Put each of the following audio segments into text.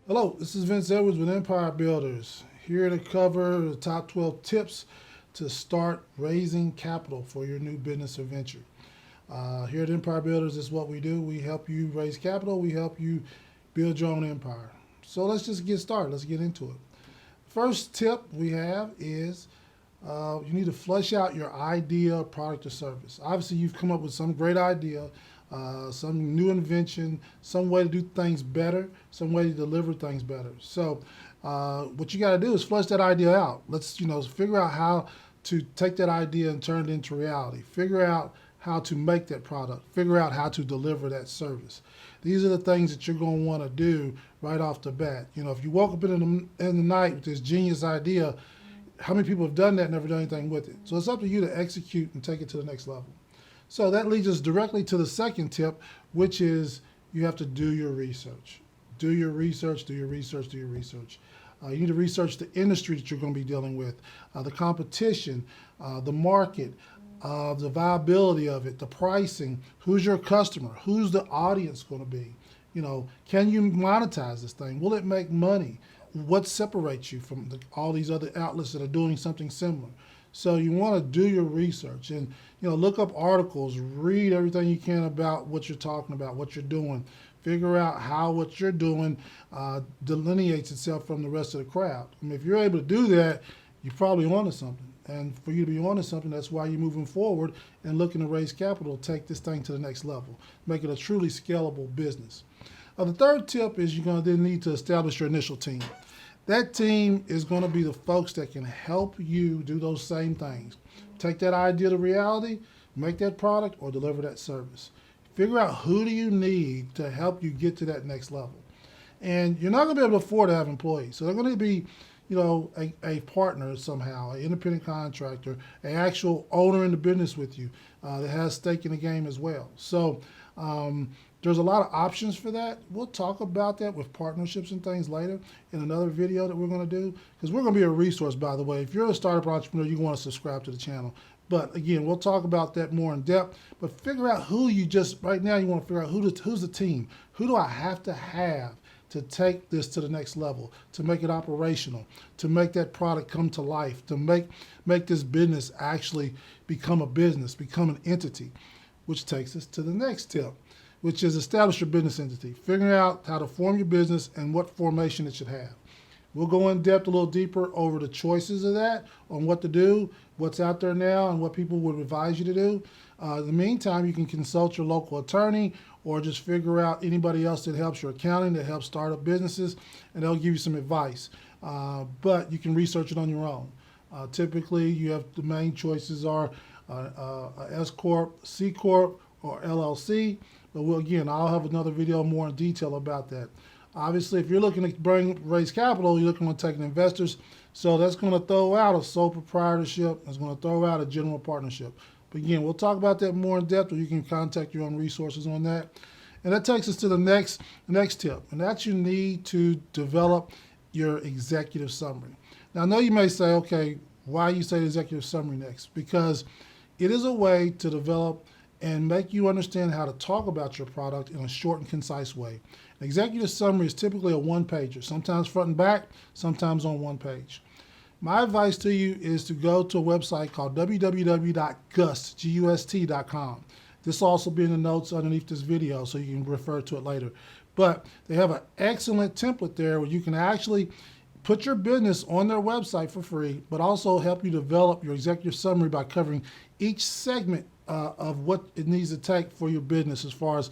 Hello, this is Vince Edwards with Empire Builders, here to cover the top 12 tips to start raising capital for your new business or venture. Here at Empire Builders, this is what we do. We help you raise capital, we help you build your own empire. So let's just get started, let's get into it. First tip we have is you need to flesh out your idea, product, or service. Obviously, you've come up with some great idea, some new invention, some way to do things better, some way to deliver things better. So, what you got to do is flesh that idea out. Let's figure out how to take that idea and turn it into reality. Figure out how to make that product. Figure out how to deliver that service. These are the things that you're going to want to do right off the bat. If you woke up in the night with this genius idea, how many people have done that and never done anything with it? So it's up to you to execute and take it to the next level. So that leads us directly to the second tip, which is you have to do your research. Do your research, do your research, do your research. You need to research the industry that you're going to be dealing with, the competition, the market, the viability of it, the pricing, who's your customer, who's the audience going to be. Can you monetize this thing? Will it make money? What separates you from all these other outlets that are doing something similar? So you want to do your research and look up articles, read everything you can about what you're talking about, what you're doing. Figure out how what you're doing delineates itself from the rest of the crowd. I mean, if you're able to do that, you're probably onto something. And for you to be onto something, that's why you're moving forward and looking to raise capital, take this thing to the next level, make it a truly scalable business. The third tip is you're going to then need to establish your initial team. That team is going to be the folks that can help you do those same things. Take that idea to reality, make that product, or deliver that service. Figure out who do you need to help you get to that next level. And you're not going to be able to afford to have employees. So they're going to be, a partner somehow, an independent contractor, an actual owner in the business with you that has stake in the game as well. So there's a lot of options for that. We'll talk about that with partnerships and things later in another video that we're going to do, because we're going to be a resource, by the way. If you're a startup entrepreneur, you want to subscribe to the channel. But again, we'll talk about that more in depth. But figure out who right now you want to figure out who's the team. Who do I have to take this to the next level, to make it operational, to make that product come to life, to make this business actually become a business, become an entity, which takes us to the next tip, which is establish your business entity. Figuring out how to form your business and what formation it should have. We'll go in depth a little deeper over the choices of that, on what to do, what's out there now, and what people would advise you to do. In the meantime, you can consult your local attorney or just figure out anybody else that helps your accounting, that helps start up businesses, and they'll give you some advice. But you can research it on your own. Typically, you have the main choices are S Corp, C Corp, or LLC. But I'll have another video more in detail about that. Obviously, if you're looking to raise capital, you're looking to take investors. So that's going to throw out a sole proprietorship. It's going to throw out a general partnership. But again, we'll talk about that more in depth, or you can contact your own resources on that. And that takes us to the next tip, and that's you need to develop your executive summary. Now, I know you may say, okay, why you say the executive summary next? Because it is a way to develop and make you understand how to talk about your product in a short and concise way. An executive summary is typically a one-pager, sometimes front and back, sometimes on one page. My advice to you is to go to a website called www.gust.com. This will also be in the notes underneath this video, so you can refer to it later. But they have an excellent template there where you can actually put your business on their website for free, but also help you develop your executive summary by covering each segment of what it needs to take for your business, as far as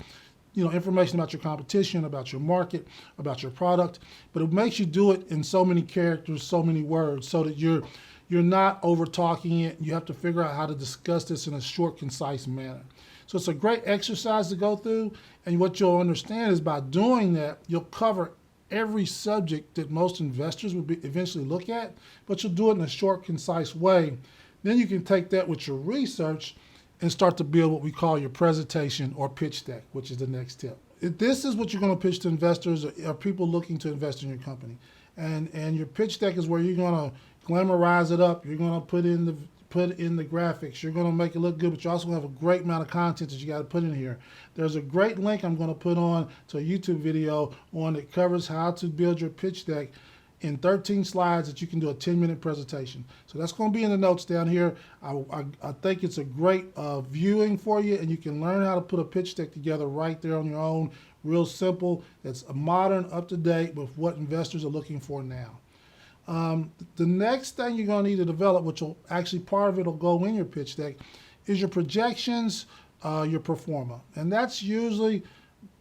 information about your competition, about your market, about your product. But it makes you do it in so many characters, so many words, so that you're not over talking it. You have to figure out how to discuss this in a short, concise manner. So it's a great exercise to go through, and what you'll understand is by doing that, you'll cover every subject that most investors would eventually look at, but you'll do it in a short, concise way. Then you can take that with your research and start to build what we call your presentation or pitch deck, which is the next tip. This is what you're going to pitch to investors or people looking to invest in your company. And your pitch deck is where you're going to glamorize it up. You're going to put in put in the graphics. You're going to make it look good, but you also have a great amount of content that you got to put in here. There's a great link I'm going to put on to a YouTube video on that covers how to build your pitch deck in 13 slides that you can do a 10-minute presentation. So that's going to be in the notes down here. I think it's a great viewing for you, and you can learn how to put a pitch deck together right there on your own. Real simple. It's modern, up to date with what investors are looking for now. The next thing you're going to need to develop, which will actually part of it will go in your pitch deck, is your projections, your pro forma. And that's usually,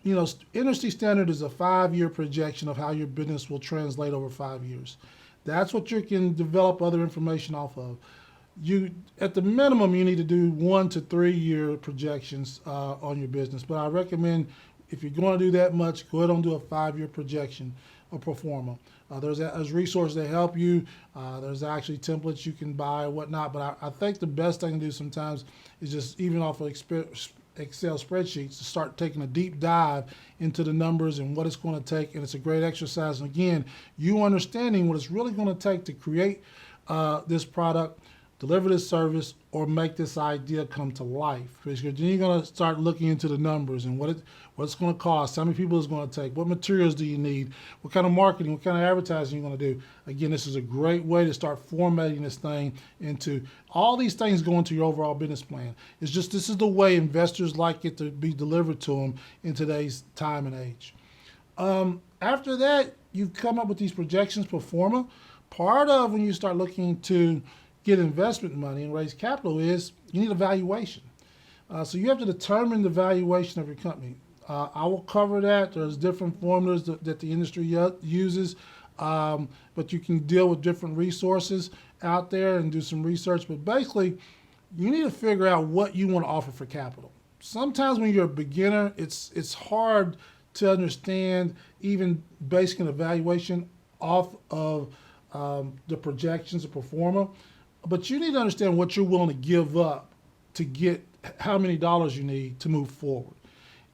industry standard is a 5-year projection of how your business will translate over 5 years. That's what you can develop other information off of. At the minimum, you need to do 1 to 3 year projections on your business. But I recommend, if you're going to do that much, go ahead and do a 5-year projection of pro forma. There's resources that help you. There's actually templates you can buy and whatnot. But I think the best thing to do sometimes is just, even off of Excel spreadsheets, to start taking a deep dive into the numbers and what it's going to take. And it's a great exercise. And again, you understanding what it's really going to take to create this product, deliver this service, or make this idea come to life. Because then you're going to start looking into the numbers and what it's going to cost, how many people it's going to take, what materials do you need, what kind of marketing, what kind of advertising you're going to do. Again, this is a great way to start formatting this thing into all these things go into your overall business plan. It's just, this is the way investors like it to be delivered to them in today's time and age. After that, you've come up with these projections pro forma. Part of when you start looking to get investment money and raise capital is you need a valuation. So you have to determine the valuation of your company. I will cover that. There's different formulas that the industry uses, but you can deal with different resources out there and do some research. But basically, you need to figure out what you want to offer for capital. Sometimes when you're a beginner, it's hard to understand even basing an evaluation off of the projections of pro forma. But you need to understand what you're willing to give up to get how many dollars you need to move forward.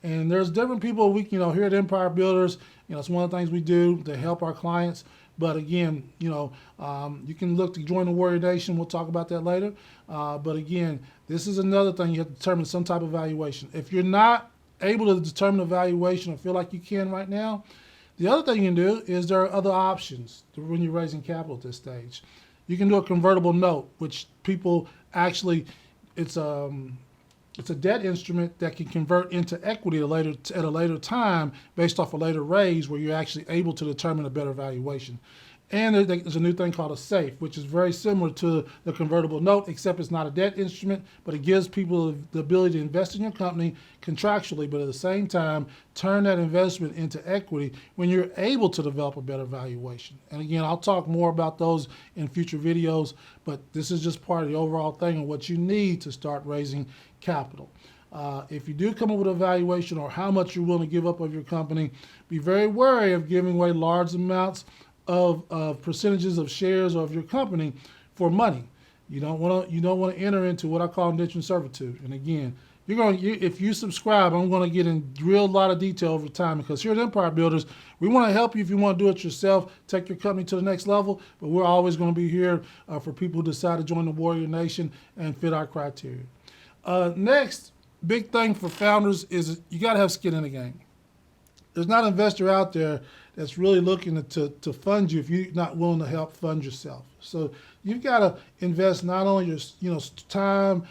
And there's different people here at Empire Builders, it's one of the things we do to help our clients. But again, you can look to join the Warrior Nation. We'll talk about that later. But again, this is another thing you have to determine some type of valuation. If you're not able to determine a valuation or feel like you can right now, the other thing you can do is there are other options when you're raising capital at this stage. You can do a convertible note, which people actually, it's a debt instrument that can convert into equity at a later time based off a later raise where you're actually able to determine a better valuation. And there's a new thing called a SAFE, which is very similar to the convertible note, except it's not a debt instrument, but it gives people the ability to invest in your company contractually, but at the same time, turn that investment into equity when you're able to develop a better valuation. And again, I'll talk more about those in future videos, but this is just part of the overall thing of what you need to start raising capital. If you do come up with a valuation or how much you're willing to give up of your company, be very wary of giving away large amounts of percentages of shares of your company for money. You don't want to enter into what I call indentured servitude. And again, if you subscribe, I'm going to get in real lot of detail over time, because here at Empire Builders, we want to help you if you want to do it yourself, take your company to the next level. But we're always going to be here for people who decide to join the Warrior Nation and fit our criteria. Next big thing for founders is you got to have skin in the game. There's not an investor out there that's really looking to fund you if you're not willing to help fund yourself. So you've got to invest not only your time,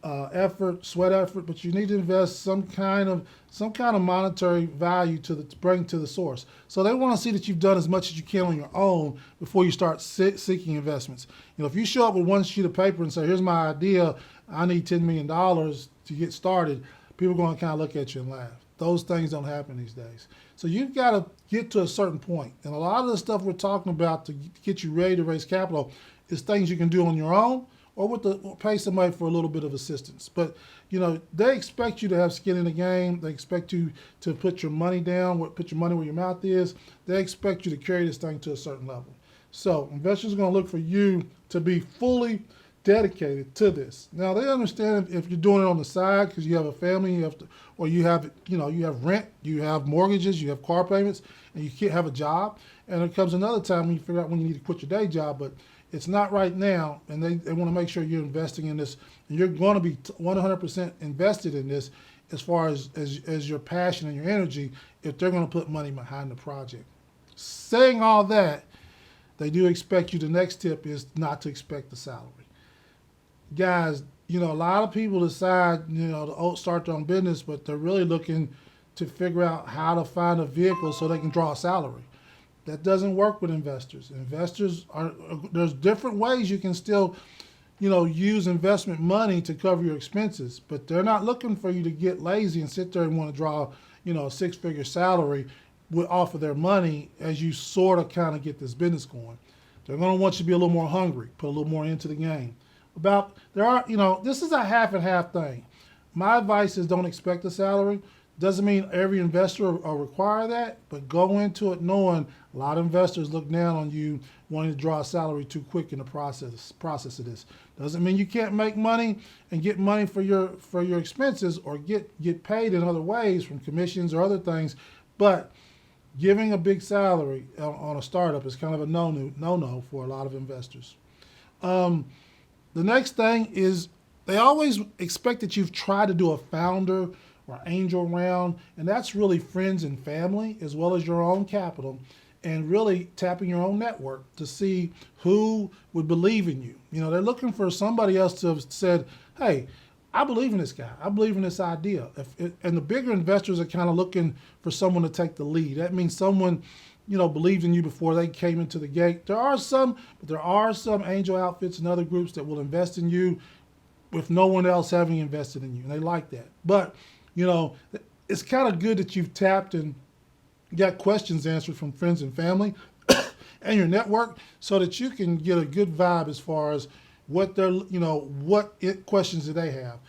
effort, sweat effort, but you need to invest some kind of monetary value to bring to the source. So they want to see that you've done as much as you can on your own before you start seeking investments. If you show up with one sheet of paper and say, "Here's my idea, I need $10 million to get started," people are going to kind of look at you and laugh. Those things don't happen these days. So you've got to get to a certain point. And a lot of the stuff we're talking about to get you ready to raise capital is things you can do on your own or pay somebody for a little bit of assistance. But, they expect you to have skin in the game. They expect you to put your money down, put your money where your mouth is. They expect you to carry this thing to a certain level. So investors are going to look for you to be fully dedicated to this. Now they understand if you're doing it on the side because you have a family, you have rent, you have mortgages, you have car payments, and you can't have a job. And there comes another time when you figure out when you need to quit your day job. But It's not right now, and they want to make sure you're investing in this, and you're going to be 100% invested in this as far as your passion and your energy if they're going to put money behind the project. Saying all that, they do expect you, the next tip is not to expect the salary. Guys, a lot of people decide, to start their own business, but they're really looking to figure out how to find a vehicle so they can draw a salary. That doesn't work with investors. There's different ways you can still, use investment money to cover your expenses, but they're not looking for you to get lazy and sit there and want to draw, a six-figure salary off of their money as you sort of kind of get this business going. They're going to want you to be a little more hungry, put a little more into the game. This is a half and half thing. My advice is don't expect a salary. Doesn't mean every investor will require that, but go into it knowing a lot of investors look down on you wanting to draw a salary too quick in the process of this. Doesn't mean you can't make money and get money for your expenses or get paid in other ways from commissions or other things, but giving a big salary on a startup is kind of a no-no for a lot of investors. The next thing is they always expect that you've tried to do a founder or angel round, and that's really friends and family as well as your own capital, and really tapping your own network to see who would believe in you. They're looking for somebody else to have said, hey, I believe in this guy. I believe in this idea. And the bigger investors are kind of looking for someone to take the lead. That means someone, believed in you before they came into the gate. There are some angel outfits and other groups that will invest in you with no one else having invested in you, and they like that. But, it's kind of good that you've tapped and got questions answered from friends and family and your network so that you can get a good vibe as far as what questions do they have?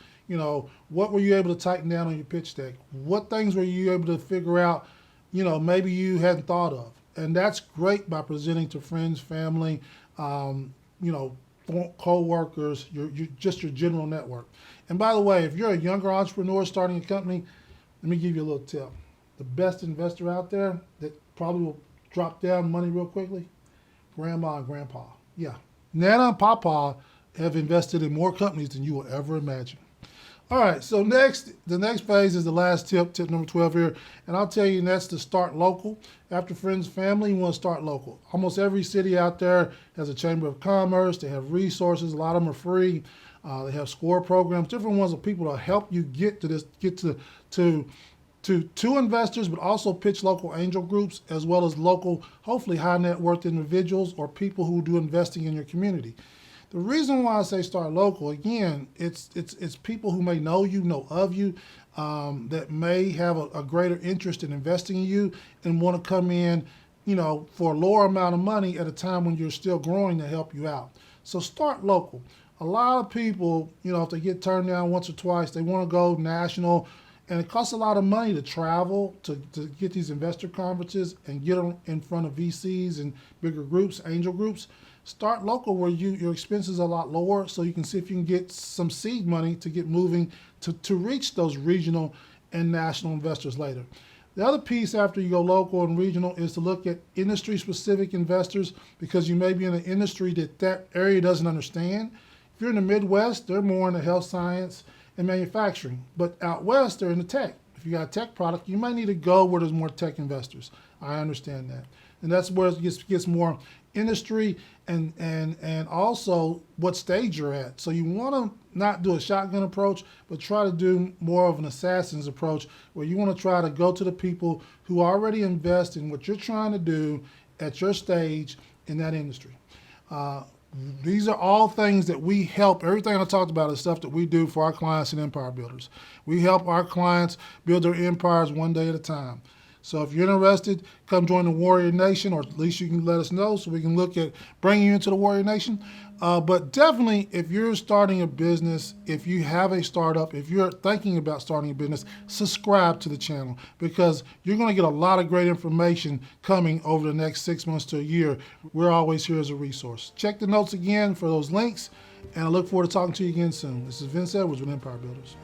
What were you able to tighten down on your pitch deck? What things were you able to figure out, maybe you hadn't thought of? And that's great by presenting to friends, family, co-workers, your general network. And by the way, if you're a younger entrepreneur starting a company, let me give you a little tip. The best investor out there that probably will drop down money real quickly, grandma and grandpa. Yeah, Nana and Papa have invested in more companies than you will ever imagine. All right, so the next phase is the last tip number 12 here, and I'll tell you, and that's to start local. After friends, family, you want to start local. Almost every city out there has a chamber of commerce. They have resources. A lot of them are free. They have score programs, different ones of people to help you get to investors, but also pitch local angel groups as well as local, hopefully high net worth individuals or people who do investing in your community. The reason why I say start local, again, it's people who may know of you, that may have a greater interest in investing in you and want to come in, for a lower amount of money at a time when you're still growing to help you out. So start local. A lot of people, if they get turned down once or twice, they want to go national, and it costs a lot of money to travel to get these investor conferences and get them in front of VCs and bigger groups, angel groups. Start local where your expenses are a lot lower so you can see if you can get some seed money to get moving to reach those regional and national investors later. The other piece after you go local and regional is to look at industry-specific investors because you may be in an industry that area doesn't understand. If you're in the Midwest, they're more in the health science and manufacturing, but out west, they're in the tech. If you got a tech product, you might need to go where there's more tech investors. I understand that. And that's where it gets more industry and also what stage you're at. So you want to not do a shotgun approach, but try to do more of an assassin's approach where you want to try to go to the people who already invest in what you're trying to do at your stage in that industry. These are all things that we help. Everything I talked about is stuff that we do for our clients and empire builders. We help our clients build their empires one day at a time. So if you're interested, come join the Warrior Nation, or at least you can let us know so we can look at bringing you into the Warrior Nation. But definitely, if you're starting a business, if you have a startup, if you're thinking about starting a business, subscribe to the channel because you're going to get a lot of great information coming over the next 6 months to a year. We're always here as a resource. Check the notes again for those links, and I look forward to talking to you again soon. This is Vince Edwards with Empire Builders.